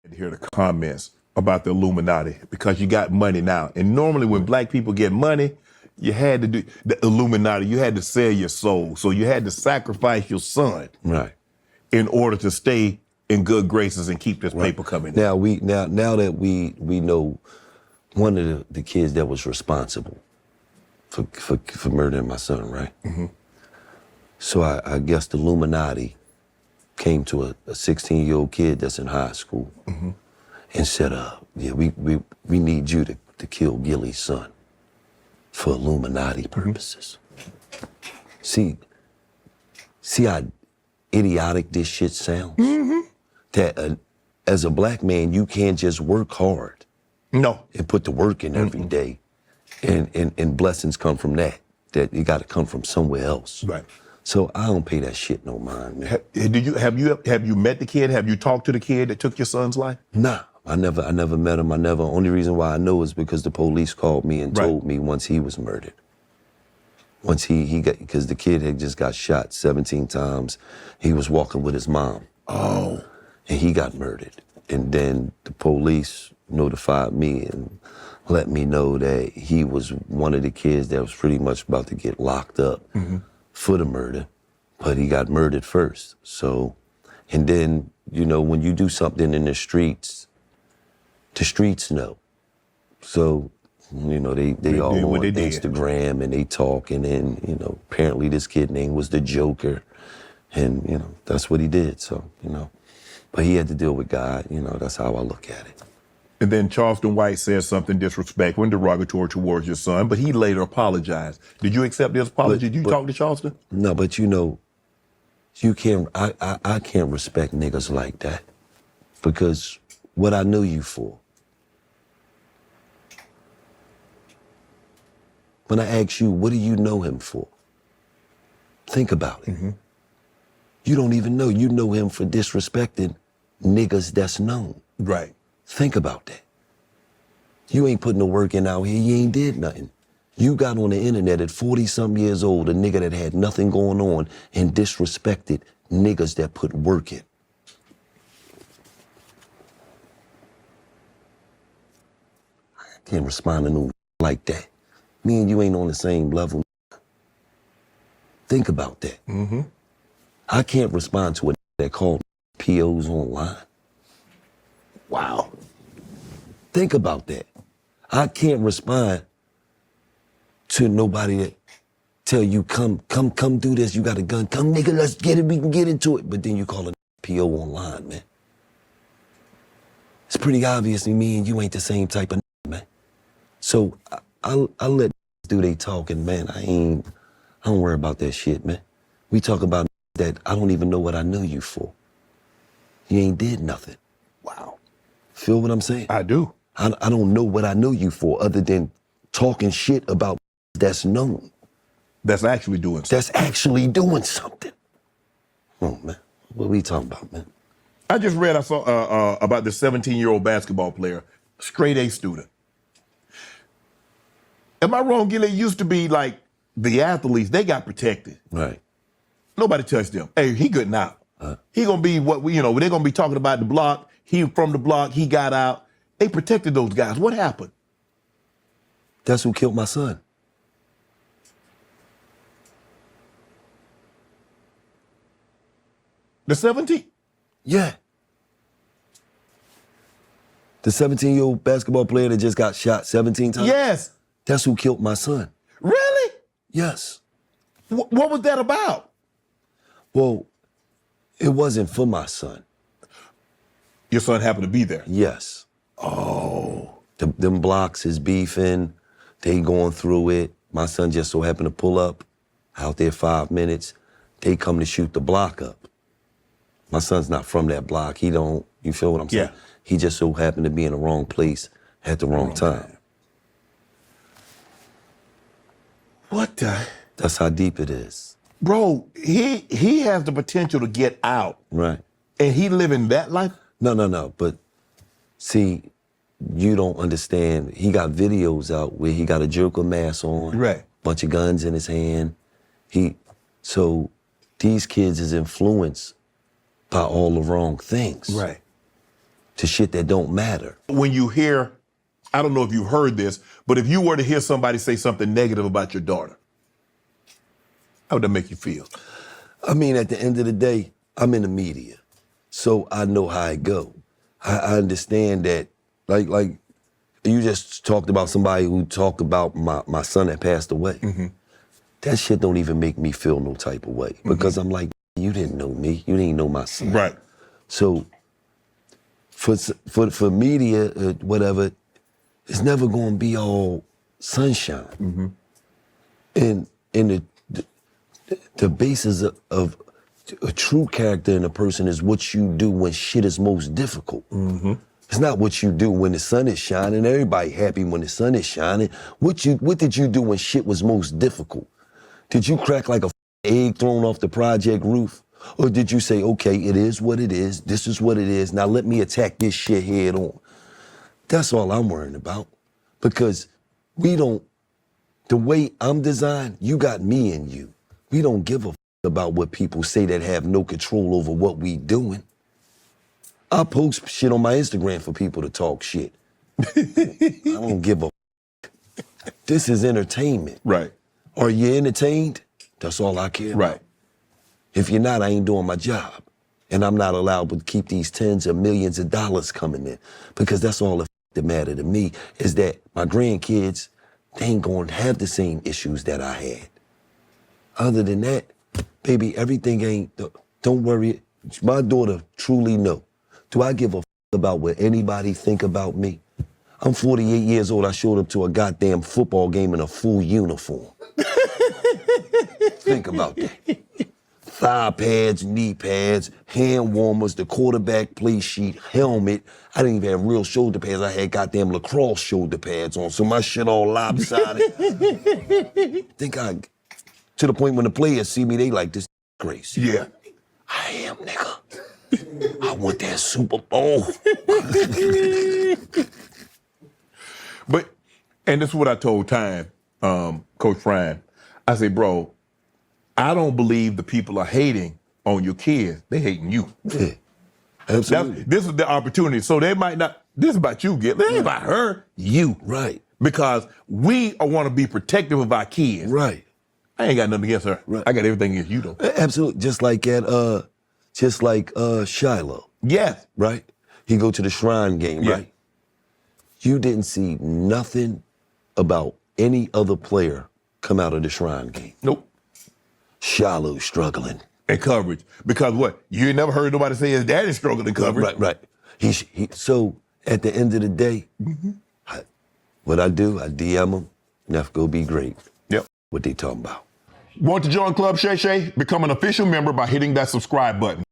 To hear the comments about the Illuminati because you got money now. And normally when black people get money, you had to do the Illuminati, you had to sell your soul. So you had to sacrifice your son in order to stay in good graces and keep this paper coming now in. Now that we know one of the kids that was responsible for murdering my son, right? Mm-hmm. So I guess the Illuminati came to a 16-year-old kid that's in high school and said, yeah, we need you to kill Ghillie's son for Illuminati purposes. See how idiotic this shit sounds? That as a black man, you can't just work hard. No. And put the work in every day. And blessings come from that you gotta come from somewhere else. Right. So I don't pay that shit no mind, man. Have you met the kid? Have you talked to the kid that took your son's life? Nah, I never met him. Only reason why I know is because the police called me and told me once he was murdered. Once because the kid had just got shot 17 times. He was walking with his mom. Oh. And he got murdered. And then the police notified me and let me know that he was one of the kids that was pretty much about to get locked up for the murder, but he got murdered first. So, and then, you know, when you do something in the streets know. So, you know, they all on Instagram and they talk, and then, you know, apparently this kid name was the Joker, and, you know, that's what he did, so, you know. But he had to deal with God, you know, that's how I look at it. And then Charleston White said something disrespectful and derogatory towards your son, but he later apologized. Did you accept his apology? Did you talk to Charleston? No, but you know, I can't respect niggas like that because what I know you for. When I ask you, what do you know him for? Think about it. You don't even know. You know him for disrespecting niggas that's known. Right. Think about that. You ain't putting the work in out here. You ain't did nothing. You got on the internet at 40-something years old, a nigga that had nothing going on and disrespected niggas that put work in. I can't respond to no like that. Me and you ain't on the same level. Think about that. I can't respond to a that called POs online. Wow. Think about that. I can't respond to nobody that tell you, come do this, you got a gun, come nigga, let's get it, we can get into it. But then you call a PO online, man. It's pretty obvious to me and you ain't the same type of man. So I let do they talking, man. I don't worry about that shit, man. We talk about that I don't even know what I know you for. You ain't did nothing. Wow. Feel what I'm saying? I do. I don't know what I know you for other than talking shit about that's known. That's actually doing something. That's actually doing something. Oh, man. What are we talking about, man? I saw about the 17-year-old basketball player, straight A student. Am I wrong, Ghillie? It used to be like the athletes, they got protected. Right. Nobody touched them. Hey, he good now. He gonna be what they're gonna be talking about the block. He from the block, he got out. They protected those guys. What happened? That's who killed my son. The 17? Yeah. The 17-year-old basketball player that just got shot 17 times? Yes. That's who killed my son. Really? Yes. What was that about? Well, it wasn't for my son. Your son happened to be there? Yes. Oh. Them blocks is beefing. They going through it. My son just so happened to pull up out there 5 minutes. They come to shoot the block up. My son's not from that block. He don't, you feel what I'm saying? Yeah. He just so happened to be in the wrong place at the wrong time. What the? That's how deep it is. Bro, he has the potential to get out. Right. And he living that life? No. But see, you don't understand. He got videos out where he got a Joker mask on. Right. Bunch of guns in his hand. So these kids is influenced by all the wrong things. Right. to shit that don't matter. When you hear, I don't know if you heard this, but if you were to hear somebody say something negative about your daughter, how would that make you feel? I mean, at the end of the day, I'm in the media, so I know how it go. I understand that, like you just talked about somebody who talked about my son that passed away. Mm-hmm. That shit don't even make me feel no type of way because I'm like, you didn't know me, you didn't know my son. Right. So for media, whatever, it's never gonna be all sunshine. Mm-hmm. And the basis of a true character in a person is what you do when shit is most difficult. Mm-hmm. It's not what you do when the sun is shining. Everybody happy when the sun is shining. What did you do when shit was most difficult? Did you crack like a egg thrown off the project roof? Or did you say, okay, it is what it is. This is what it is. Now let me attack this shit head on. That's all I'm worrying about. Because the way I'm designed, you got me and you. We don't give a about what people say that have no control over what we doing. I post shit on my Instagram for people to talk shit. I don't give a This is entertainment. Right. Are you entertained? That's all I care Right. about. If you're not, I ain't doing my job. And I'm not allowed to keep these tens of millions of dollars coming in because that's all that matter to me is that my grandkids, they ain't gonna have the same issues that I had. Other than that, baby, everything ain't, don't worry. My daughter truly know. Do I give a about what anybody think about me? I'm 48 years old. I showed up to a goddamn football game in a full uniform. Think about that. Thigh pads, knee pads, hand warmers, the quarterback play sheet, helmet. I didn't even have real shoulder pads. I had goddamn lacrosse shoulder pads on, so my shit all lopsided. To the point when the players see me, they like, this crazy. Yeah. I am, nigga. I want that Super Bowl. And this is what I told Time, Coach Fryne. I say, bro, I don't believe the people are hating on your kids. They hating you. Yeah, absolutely. This is the opportunity. So they might not, this is about you, Ghillie. This ain't about her, you. Right. Because we want to be protective of our kids. Right. I ain't got nothing against her. Right. I got everything against you, though. Absolutely. Just like Shiloh. Yes. Right? He go to the Shrine game, Yeah. right? You didn't see nothing about any other player come out of the Shrine game. Nope. Shiloh struggling. And coverage. Because what? You ain't never heard nobody say his daddy struggled in coverage. Right. So at the end of the day, what I do, I DM them, Neff go be great. Yep. What they talking about. Want to join Club Shay Shay? Become an official member by hitting that subscribe button.